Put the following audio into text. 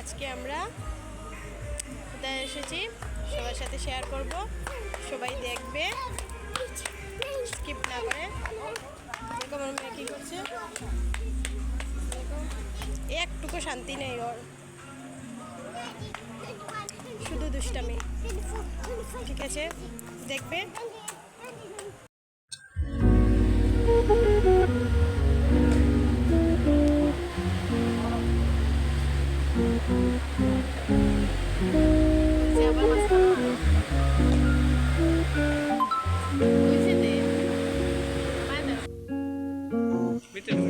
আজকে আমরা কোথায় এসেছি সবার সাথে শেয়ার করব, সবাই দেখবে স্কিপ না করে। দেখো আমার মেয়ে কী করছে, একটুকু শান্তি নেই ওর, শুধু দুষ্টামি। ঠিক আছে, দেখবে। ভিতরে